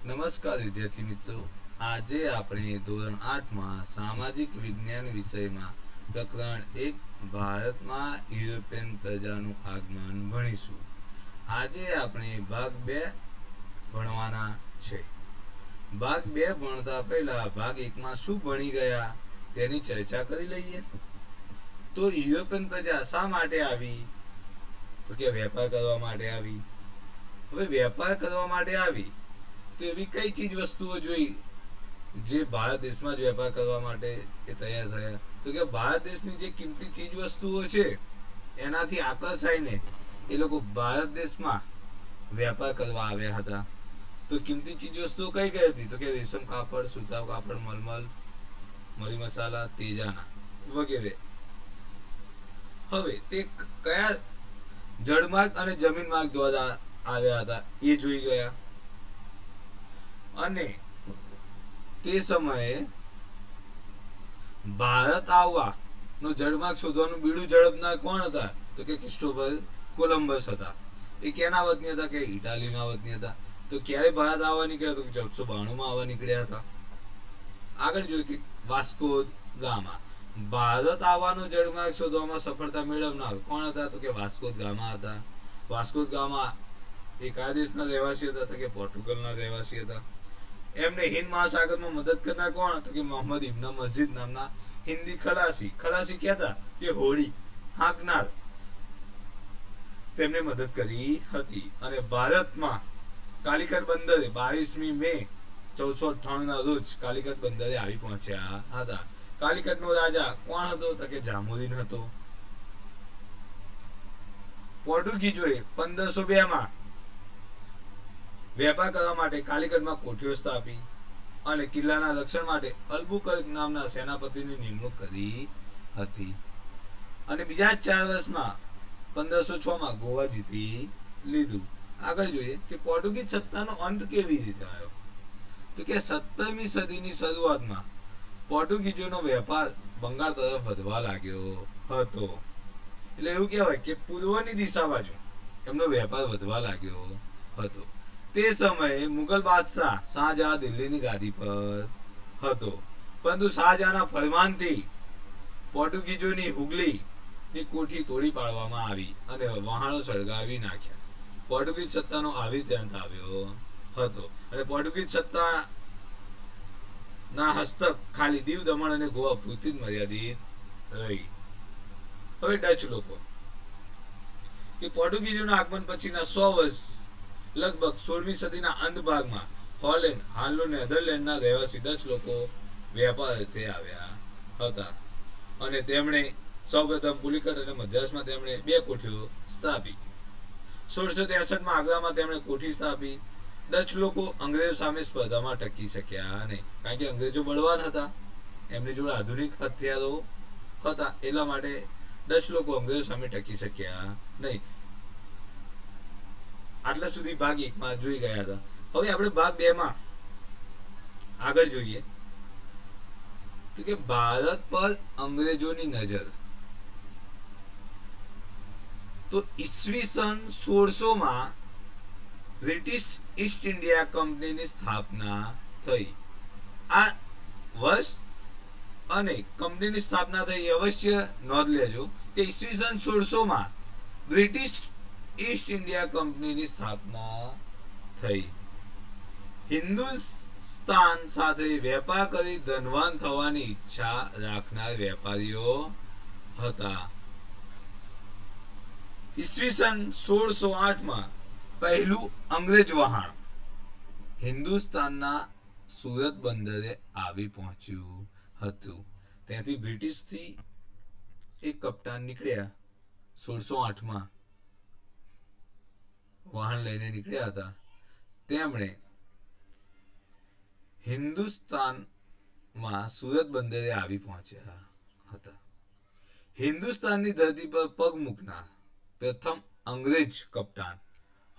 નમસ્કાર વિદ્યાર્થી મિત્રો, આજે આપણે ધોરણ 8માં સામાજિક વિજ્ઞાન વિષયમાં પ્રકરણ 1 ભારતમાં યુરોપિયન પ્રજાનું આગમન ભણીશું. આજે આપણે ભાગ 2 ભણવાના છે. ભાગ 2 ભણતા પહેલા ભાગ 1માં શું ભણી ગયા તેની ચર્ચા કરી લઈએ. તો યુરોપિયન પ્રજા શા માટે આવી? તો કે વેપાર કરવા માટે આવી. હવે વેપાર કરવા માટે આવી તો એવી કઈ ચીજ વસ્તુઓ જોઈ જે ભારત દેશમાં જ વેપાર કરવા માટે એ તૈયાર થયા? તો કે ભારત દેશની જે કિંમતી ચીજ વસ્તુઓ છે એનાથી આકર્ષાઈને એ લોકો ભારત દેશમાં વેપાર કરવા આવ્યા હતા. તો કિંમતી ચીજ વસ્તુઓ કઈ કઈ હતી? તો કે રેશમ કાપડ, સુતાર કાપડ, મલમલ, મરી મસાલા, તેજાના વગેરે. હવે તે કયા જળમાર્ગ અને જમીન માર્ગ દ્વારા આવ્યા હતા એ જોઈ ગયા. અને તે સમયે ભારત આવવાનો જળમાર્ગ શોધવાનું બીડું ઝડપનાર કોણ હતા? તો કે ક્રિસ્ટોફર કોલંબસ હતા. એ કેના વતની હતા? કે ઇટાલીના વતની હતા. તો ક્યારે ભારત આવવા નીકળ્યા? તો કે 1492માં આવવા નીકળ્યા હતા. આગળ જોઈએ કે વાસ્કો ગામા. ભારત આવવાનો જળમાર્ગ શોધવામાં સફળતા મેળવનાર કોણ હતા? તો કે વાસ્કો ગામા હતા. વાસ્કો ગામા એ કયા દેશના રહેવાસી હતા? તો કે પોર્ટુગલના રહેવાસી હતા. એમને હિન્દ મહાસાગરમાં મદદ કરનાર કોણ? તો કે મોહમ્મદ ઇબ્ન મસ્જિદ નામના હિન્દી ખલાસી. ખલાસી કહેતા કે હોડી હાંકનાર તેમને મદદ કરી હતી. અને ભારતમાં કાલિકટ બંદરે 22મી મે 1498ના રોજ કાલિકટ બંદરે આવી પહોંચ્યા હતા. કાલિકટનો રાજા કોણ હતો? તો કે જામુદ્દીન હતો. પોર્ટુગીઝોએ 1502માં વેપાર કરવા માટે કાલિકટમાં કોઠીઓ સ્થાપી અને કિલ્લાના રક્ષણ માટે અલ્બુકર્ક નામના સેનાપતિની નિમણૂક કરી હતી. અને બીજા 4 વર્ષમાં 1506માં ગોવા જીતી લીધું. આગળ જોઈએ કે પોર્ટુગીઝ સત્તાનો અંત કેવી રીતે આવ્યો? તો કે 17મી સદીની શરૂઆતમાં પોર્ટુગીઝોનો વેપાર બંગાળ તરફ વધવા લાગ્યો હતો. એટલે એવું કહેવાય કે પૂર્વની દિશા બાજુ એમનો વેપાર વધવા લાગ્યો હતો. તે સમયે મુગલ બાદશાહ શાહજહાં દિલ્હીની ગાદી પર હતો. પરંતુ શાહજહાંના ફરમાનથી પોર્ટુગીઝોની હુગલીની કોઠી તોડી પાડવામાં આવી અને વહાણો સળગાવી નાખ્યા. પોર્ટુગીઝ સત્તાનો આવી રીતે અંત આવ્યો હતો. અને પોર્ટુગીઝ સત્તાના હસ્તક ખાલી દીવ, દમણ અને ગોવા પૂરતી જ મર્યાદિત રહી. હવે ડચ લોકો કે પોર્ટુગીઝોના આગમન પછીના 100 વર્ષ લગભગ 16મી સદીના અંત ભાગમાં હોલેન્ડ, હાલનું નેધરલેન્ડના રહેવાસી ડચ લોકો વેપાર અર્થે આવ્યા હતા. અને તેમણે સૌપ્રથમ પુલિકટ અને મદ્રાસમાં તેમણે 2 કોઠીઓ સ્થાપી. 1663માં આગ્રામાં તેમણે કોઠી સ્થાપી. ડચ લોકો અંગ્રેજો સામે સ્પર્ધામાં ટકી શક્યા નહીં, કારણ કે અંગ્રેજો બળવાન હતા, એમની જોડે આધુનિક હથિયારો હતા. એટલા માટે ડચ લોકો અંગ્રેજો સામે ટકી શક્યા નહીં. આટલા સુધી ભાગ 1માં જોઈ ગયા હતા. હવે આપણે ભાગ 2માં આગળ જોઈએ તો કે ભારત પર અંગ્રેજોની નજર. તો ઈસવીસન 1600માં બ્રિટિશ ઈસ્ટ ઇન્ડિયા કંપનીની સ્થાપના થઈ. આ વર્ષ અને કંપનીની સ્થાપના થઈ અવશ્ય નોંધ લેજો કે ઈસવીસન 1600માં બ્રિટિશ ઈસ્ટ ઇન્ડિયા કંપનીની સ્થાપના થઈ. હિન્દુસ્તાન સાથે વેપાર કરી ધનવાન થવાની ઈચ્છા રાખનાર વેપારીઓ હતા. ઈસવીસન 1608માં પહેલું અંગ્રેજ વહાણ હિન્દુસ્તાનના સુરત બંદરે આવી પહોંચ્યું હતું. ત્યાંથી બ્રિટિશથી એક કપ્તાન નીકળ્યા 1608માં વાહન લઈને નીકળ્યા હતા. તેમણે હિન્દુસ્તાનમાં સુરત બંદરે આવી પહોંચ્યા હતા. હિન્દુસ્તાનની ધરતી પર પગ મૂકનાર પ્રથમ અંગ્રેજ કપ્તાન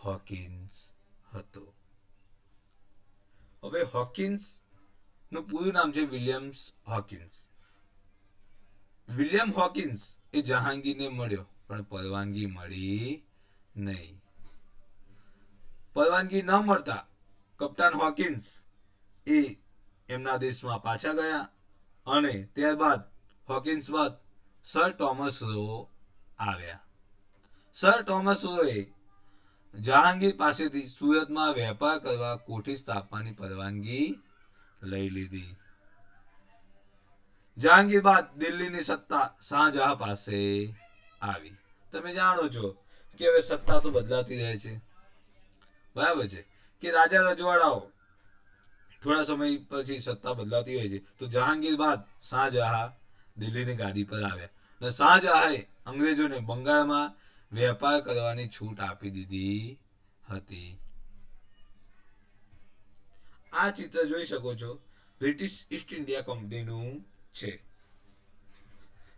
હોકિન્સ હતો. હવે હોકિન્સ નું પૂરું નામ છે વિલિયમ હોકિન્સ. વિલિયમ હોકિન્સ એ જહાંગીરને મળ્યો પણ પરવાનગી મળી નહીં. પરવાનગી ન મળતા કપ્તાન હોકિન્સ એ એમના દેશમાં પાછા ગયા અને ત્યારબાદ હોકિન્સ બાદ સર ટોમસ રો આવ્યા. સર ટોમસ રોએ જહાંગીર પાસેથી સુરતમાં વેપાર કરવા કોઠી સ્થાપવાની પરવાનગી લઈ લીધી. જહાંગીર બાદ દિલ્હીની સત્તા શાહજહાં પાસે આવી. તમે જાણો છો કે હવે સત્તા તો બદલાતી રહે છે, બરાબર છે, કે રાજા રજવાડાઓ થોડા સમય પછી સત્તા બદલાતી હોય છે. તો જહાંગીર બાદ શાહજહાં દિલ્હીની ગાદી પર આવ્યા અને શાહજહાંએ અંગ્રેજોને બંગાળમાં વેપાર કરવાની છૂટ આપી દીધી હતી. આ ચિત્ર જોઈ શકો છો, બ્રિટિશ ઈસ્ટ ઇન્ડિયા કંપનીનું છે,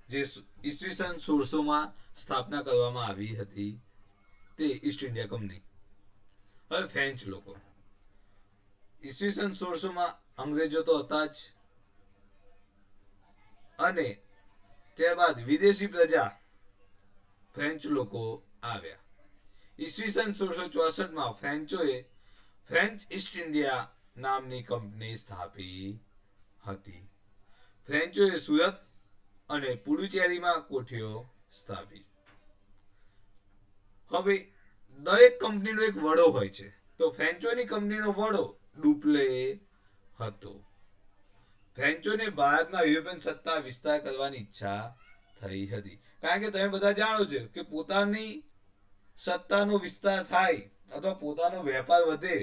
જે ઈસવીસન 1600 સ્થાપના કરવામાં આવી હતી. તે ઈસ્ટ ઇન્ડિયા કંપની. હવે ફ્રેન્ચ લોકો, ઈસવીસન 1600 અંગ્રેજો તો હતા જ, અને ત્યારબાદ વિદેશી પ્રજા ફ્રેન્ચ લોકો આવ્યા. ઈસવીસન 1664 ફ્રેન્ચોએ ફ્રેન્ચ ઈસ્ટ ઇન્ડિયા નામની કંપની સ્થાપી હતી. ફ્રેન્ચોએ સુરત અને પુડુચેરીમાં કોઠીઓ સ્થાપી. હવે દરેક કંપનીનો એક વડો હોય છે. તો ફ્રેન્ચોની કંપનીનો વડો ડુપ્લે હતો. ફ્રેન્ચોને ભારતમાં યુરોપિયન સત્તા વિસ્તાર કરવાની ઈચ્છા થઈ હતી. કારણ કે તમે બધા જાણો છો કે પોતાની સત્તાનો વિસ્તાર થાય અથવા પોતાનો વેપાર વધે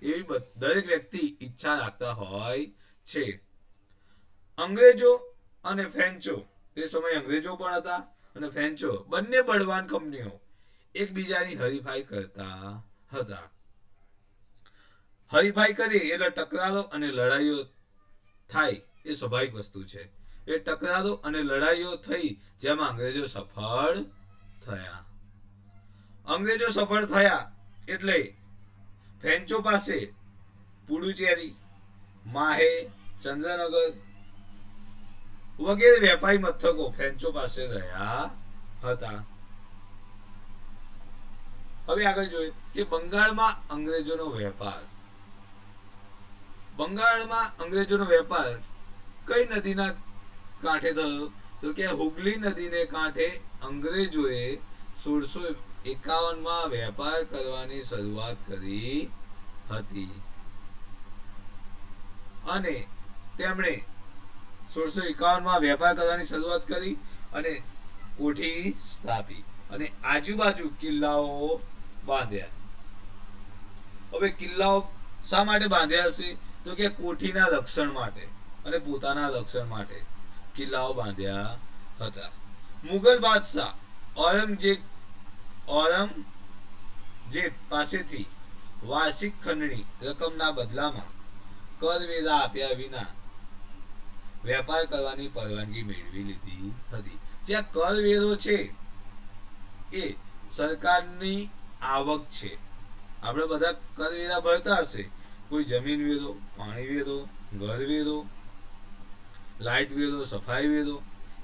એવી દરેક વ્યક્તિ ઈચ્છા રાખતા હોય છે. અંગ્રેજો અને ફ્રેન્ચો, તે સમયે અંગ્રેજો પણ હતા અને ફ્રેન્ચો, બંને બળવાન કંપનીઓ એકબીજાની હરીફાઈ કરતા હતા. હરીફાઈ કરી એટલે ટકરારો અને લડાઈઓ થાય એ સ્વાભાવિક વસ્તુ છે. એ ટકરારો અને લડાઈઓ થઈ જેમાં અંગ્રેજો સફળ થયા. અંગ્રેજો સફળ થયા એટલે ફ્રેન્ચો પાસે પુડુચેરી, માહે, ચંદ્રનગર વગેરે વેપારી મથકો ફ્રેન્ચો પાસે રહ્યા હતા. હવે આગળ જોઈએ કે બંગાળમાં અંગ્રેજોનો વેપાર. બંગાળમાં અંગ્રેજોનો વેપાર કઈ નદીના કાંઠે થયો? તો કે હુગલી નદીને કાંઠે અંગ્રેજોએ 1651 વેપાર કરવાની શરૂઆત કરી હતી અને તેમણે 1651 વેપાર કરવાની શરૂઆત કરી અને કોઠી સ્થાપી અને આજુબાજુ કિલ્લાઓ બાંધ્યા. હવે કિલ્લાઓ શા માટે બાંધ્યા હશે? તો કે કોઠીના રક્ષણ માટે અને પોતાના રક્ષણ માટે કિલ્લાઓ બાંધ્યા હતા. મુગલ બાદશાહ ઔરંગઝેબ પાસેથી વાર્ષિક ખંડણી રકમના બદલામાં કરવેરા આપ્યા વિના વેપાર કરવાની પરવાનગી મેળવી લીધી હતી. જ્યાં કરવેરો છે એ સરકારની આવક છે. આપણે બધા કરવેરા ભરતા હશે, કોઈ જમીન વેરો, પાણી વેરો, ઘર વેરો, લાઇટ વેરો, સફાઈ વેરો,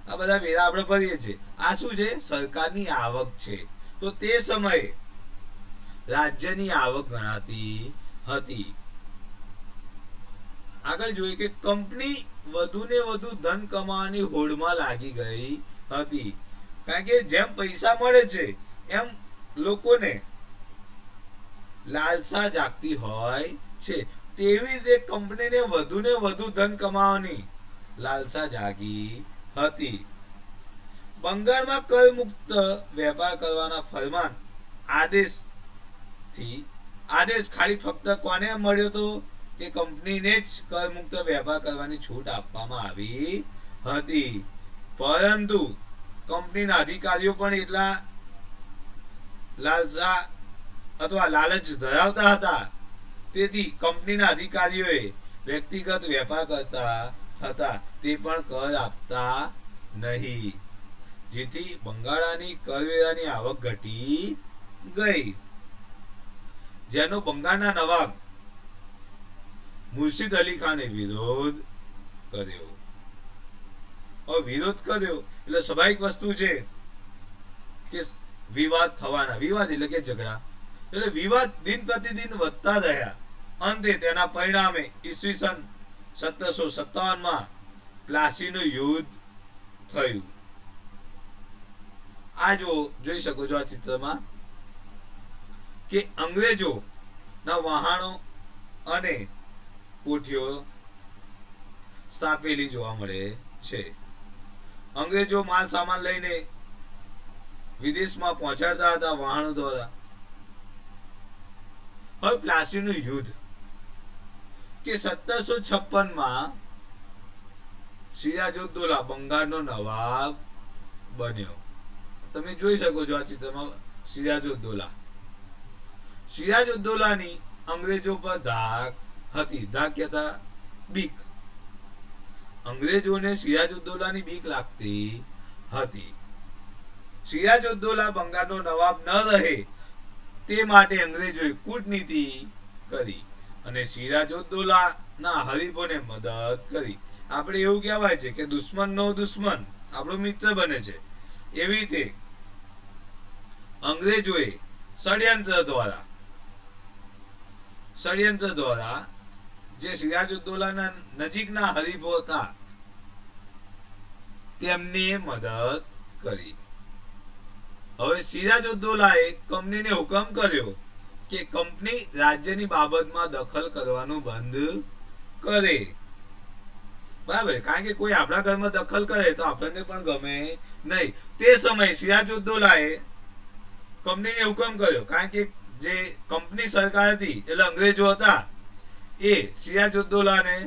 આ બધા વેરા આપણે ભરીએ છીએ. આ શું છે? સરકારની આવક છે. તો તે સમયે રાજ્યની આવક ગણાતી હતી. આગળ જોઈએ કે કંપની વધુ ને વધુ ધન કમાવાની હોડમાં લાગી ગઈ હતી. કારણ કે જેમ પૈસા મળે છે એમ લોકોને લાલસા જાગતી હોય છે. તેવી રીતે કંપનીને વધુ ને વધુ ધન કમાવાની લાલસા જાગી હતી. બંગાળમાં કર મુક્ત વેપાર કરવાના ફરમાન આદેશ ખાલી ફક્ત કોને મળ્યો હતો? કે કંપનીને જ કર મુક્ત વેપાર કરવાની છૂટ આપવામાં આવી હતી. પરંતુ કંપનીના અધિકારીઓ પણ એટલા લાલસા અથવા લાલચ ધરાવતા હતા. તેથી કંપનીના અધિકારીઓએ વ્યક્તિગત વેપાર કરતા હતા તે પણ કર આપતા નહીં, જેથી બંગાળની કરવેરાની આવક ઘટી ગઈ, જેનો બંગાળના નવાબ મુર્શિદ અલી ખાને વિરોધ કર્યો. હવે વિરોધ કર્યો એટલે સ્વાભાવિક વસ્તુ છે કે વિવાદ થવાના. વિવાદ એટલે કે ઝઘડા. એટલે વિવાદ દિન પ્રતિદિન વધતા રહ્યા અંતે તેના પરિણામે ઈસવીસન 1757 પ્લાસીનું યુદ્ધ થયું. આ જોઈ શકો છો આ ચિત્રમાં કે અંગ્રેજોના વહાણો અને કોઠીઓ સ્થાપેલી જોવા મળે છે. અંગ્રેજો માલ સામાન લઈને વિદેશમાં પહોંચાડતા હતા વહાણો દ્વારા. હવે પ્લાસીનું યુદ્ધ કે 1756 સિરાજુદ્દૌલા બંગાળનો નવાબ બન્યો. તમે જોઈ શકો છો આ ચિત્રમાં સિરાજુદ્દૌલા. સિરાજુદ્દૌલાની અંગ્રેજો પર ધાક હતી. ધાક કહેતા બીક. અંગ્રેજોને સિરાજુદ્દૌલાની બીક લાગતી હતી. સિરાજુદ્દૌલા બંગાળનો નવાબ ન રહે તે માટે અંગ્રેજોએ કૂટનીતિ કરી અને સિરાજુદ્દૌલાના હરીફોને મદદ કરી. આપણે એવું કહેવાય છે કે દુશ્મનનો દુશ્મન આપણો મિત્ર બને છે. એવી રીતે અંગ્રેજોએ ષડયંત્ર દ્વારા જે સિરાજુદ્દૌલાના નજીકના હરીફો હતા તેમને મદદ કરી. હવે સિરાજુદ્દૌલાએ કંપનીને હુકમ કર્યો કે કંપની રાજ્યની બાબતમાં દખલ કરવાનું બંધ કરે. બરાબર, કારણ કે કોઈ આપણા ઘરમાં દખલ કરે તો આપણને પણ ગમે નહીં. તે સમયે સિરાજુદ્દૌલાએ કંપનીને હુકમ કર્યો, કારણ કે જે કંપની સરકાર હતી એટલે અંગ્રેજો હતા એ સિરાજુદ્દૌલાને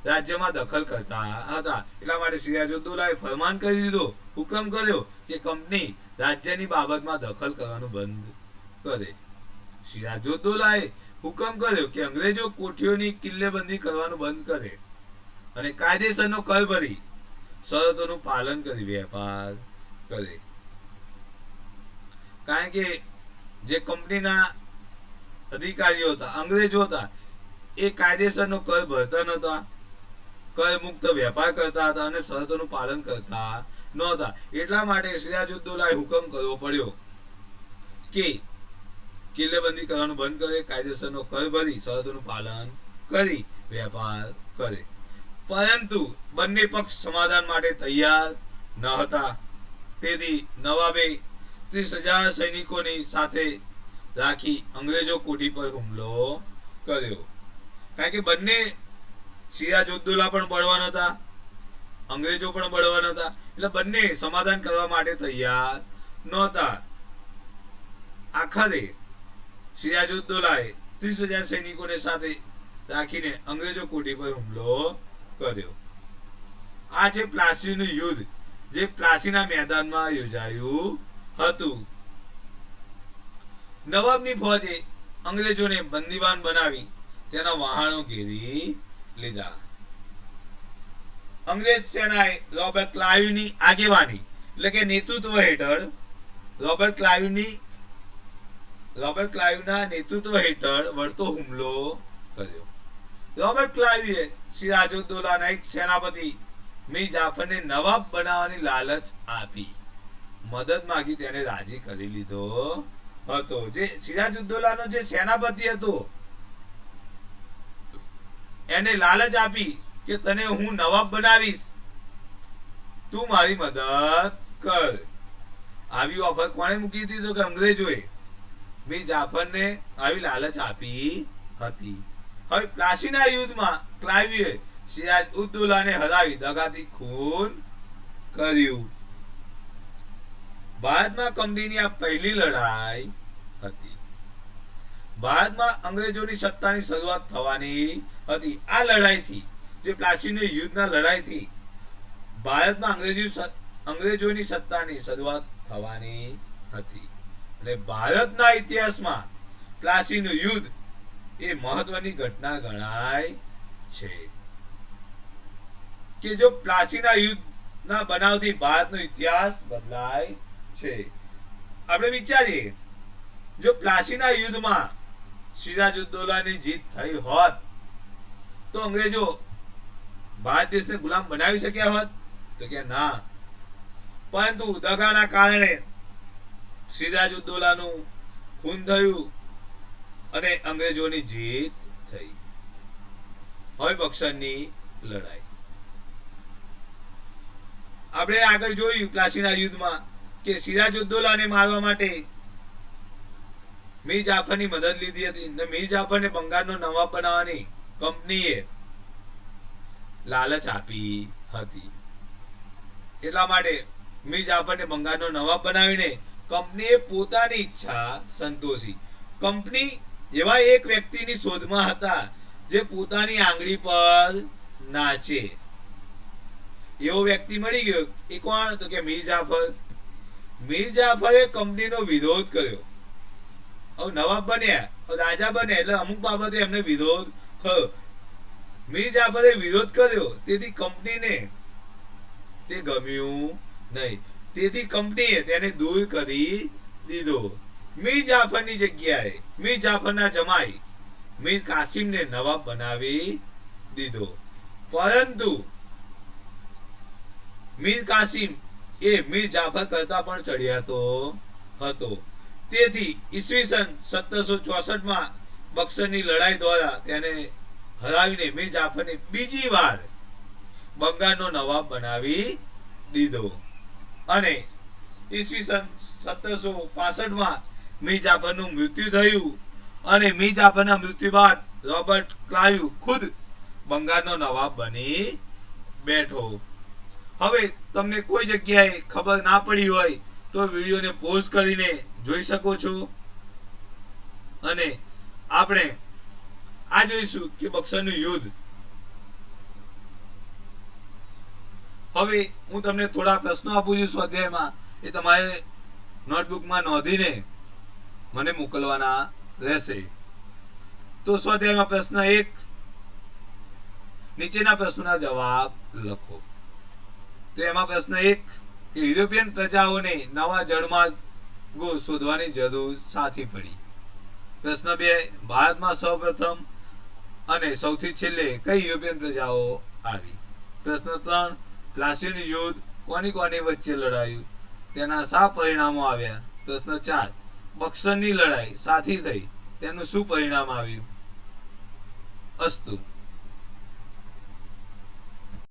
રાજ્યમાં દખલ કરતા હતા. એટલા માટે સિરાજુદ્દૌલાએ ફરમાન કરી દીધો, હુકમ કર્યો કે કંપની રાજ્યની બાબતમાં દખલ કરવાનું બંધ કરે. સિરાજુદ્દૌલાએ હુકમ કર્યો કે અંગ્રેજો કોઠીઓની કિલ્લેબંધી કરવાનું બંધ કરે અને કાયદેસરનો કર ભરી શરતોનું પાલન કરી વેપાર કરે. કારણ કે જે કંપનીના અધિકારીઓ હતા, અંગ્રેજો હતા, એ કાયદેસરનો કર ભરતા નહોતા, કર મુક્ત વેપાર કરતા હતા અને શરતોનું પાલન કરતા નહોતા. એટલા માટે સિરાજુદ્દૌલાએ હુકમ કરવો પડ્યો કે કિલ્લેબંધી કરવાનું બંધ કરે, કાયદેસરનો કર ભરી શરતોનું પાલન કરી વેપાર કરે. પરંતુ બંને પક્ષ સમાધાન માટે તૈયાર ન હતા. તેથી નવાબે 30,000 સૈનિકોની સાથે રાખી અંગ્રેજો કોઠી પર હુમલો કર્યો. કારણ કે બંને સિરાજુદ્દૌલા પણ બળવાન હતા, અંગ્રેજો પણ બળવાન હતા, એટલે બંને સમાધાન કરવા માટે તૈયાર નહોતા. આખરે સિરાજુદ્દૌલાએ 30,000 સૈનિકોને સાથે રાખીને અંગ્રેજો કોઠી પર હુમલો કર્યો. આ છે પ્લાસીનું યુદ્ધ, જે પ્લાસીના મેદાનમાં યોજાયું હતું. નવાબની ફોજે અંગ્રેજોને બંદીવાન બનાવી તેના વહાણો ઘેરી લીધા. અંગ્રેજ સેનાએ રોબર્ટ ક્લાઇવની આગેવાની એટલે કે નેતૃત્વ હેઠળ રોબર્ટ ક્લાઇવના નેતૃત્વ હેઠળ વળતો હુમલો કર્યો. રોબર્ટ ક્લાઇવે સિરાજુદ્દૌલાના એક સેનાપતિ મીર જાફરને નવાબ બનાવવાની લાલચ આપી મદદ માંગી તેને રાજી કરી લીધો હતો. જે સિરાજુદ્દૌલાનો જે સેનાપતિ હતો એને લાલચ આપી કે તને હું નવાબ બનાવીશ, તું મારી મદદ કર. આવી ઓફર કોણે મૂકી હતી? તો કે અંગ્રેજોએ મીર જાફરને આવી લાલચ આપી હતી. હવે પ્લાસીના યુદ્ધમાં ક્લાઇવે સિરાજુદ્દૌલાને હરાવી દગાથી ખૂન કર્યું. ભારતમાં કંપનીની આ પહેલી લડાઈ હતી. ભારતમાં અંગ્રેજોની સત્તાની શરૂઆત થવાની હતી. આ લડાઈથી, જે પ્લાસીના યુદ્ધના લડાઈથી ભારતમાં અંગ્રેજોની સત્તાની શરૂઆત થવાની હતી. અને ભારતના ઇતિહાસમાં પ્લાસીનું યુદ્ધ એ મહત્વની ઘટના ગણાય છે. કે જો પ્લાસીના યુદ્ધના બનાવથી ભારતનો ઇતિહાસ બદલાય છે. આપણે વિચારીએ, જો પ્લાસીના યુદ્ધમાં સિરાજુદ્દૌલાની જીત થઈ હોત તો અંગ્રેજો ભારત દેશને ગુલામ બનાવી શક્યા હોત? તો કે ના. પરંતુ દગાના કારણે સિરાજુદ્દૌલાનું ખૂન થયું અને અંગ્રેજોની જીત થઈ. હવે બક્સરની લડાઈ આપણે આગળ જોયું પ્લાસીના યુદ્ધમાં કે સિરાજુદ્દૌલાને મારવા માટે મીર જાફરની મદદ લીધી હતી ને મીર જાફરને બંગાળનો નવાબ બનાવવાની કંપનીએ લાલચ આપી હતી. એટલા માટે મીર જાફરને બંગાળનો નવાબ બનાવીને કંપનીએ પોતાની ઈચ્છા સંતોષી. કંપની એવા એક વ્યક્તિની શોધમાં હતા જે પોતાની આંગળી પર નાચે. એવો વ્યક્તિ મળી ગયો. એ કોણ? તો કે મીર જાફર. મીર જાફરે કંપનીનો વિરોધ કર્યો. હવે નવાબ બન્યા, રાજા બન્યા એટલે અમુક બાબતે એમને વિરોધ થયો. મીર જાફરે વિરોધ કર્યો, તેથી કંપનીને તે ગમ્યું નહીં. તેથી કંપનીએ તેને દૂર કરી દીધો. મીર જાફરની જગ્યાએ મીર જાફરના જમાઈ મીર કાસિમને નવાબ બનાવી દીધો. પરંતુ મીર કાસિમ એ મીર જાફર કરતા પણ ચડિયાતો હતો. તેથી ઈસવીસન 1764 બક્સરની લડાઈ દ્વારા તેને હરાવીને મીર જાફરને બીજી વાર બંગાળનો નવાબ બનાવી દીધો. અને ઈસવીસન 1765 મીર જાફરનું મૃત્યુ થયું. અને મીર જાફરના મૃત્યુ બાદ રોબર્ટ ક્લાઇવ ખુદ બંગાળનો નવાબ બની બેઠો. હવે તમને કોઈ જગ્યાએ ખબર ના પડી હોય તો વિડીયોને પોઝ કરીને જોઈ શકો છો. અને આપણે આ જોઈશું કે બક્સરનું યુદ્ધ. હવે હું તમને થોડા પ્રશ્નો આપું છું સ્વાધ્યાયમાં, એ તમારે નોટબુકમાં નોંધીને મને મોકલવાના રહેશે. તો સ્વાધ્યાયમાં પ્રશ્ન 1, નીચેના પ્રશ્નોના જવાબ લખો. તો એમાં પ્રશ્ન 1 કે યુરોપિયન પ્રજાઓને નવા જળમાર્ગો શોધવાની જરૂર શાથી પડી? પ્રશ્ન 2, ભારતમાં સૌપ્રથમ અને સૌથી છેલ્લે કઈ યુરોપિયન પ્રજાઓ આવી? પ્રશ્ન 3, પ્લાસીનું યુદ્ધ કોની કોની વચ્ચે લડાયું, તેના શા પરિણામો આવ્યા? પ્રશ્ન 4, બક્સરની લડાઈ શાથી થઈ, તેનું શું પરિણામ આવ્યું? અસ્તુ.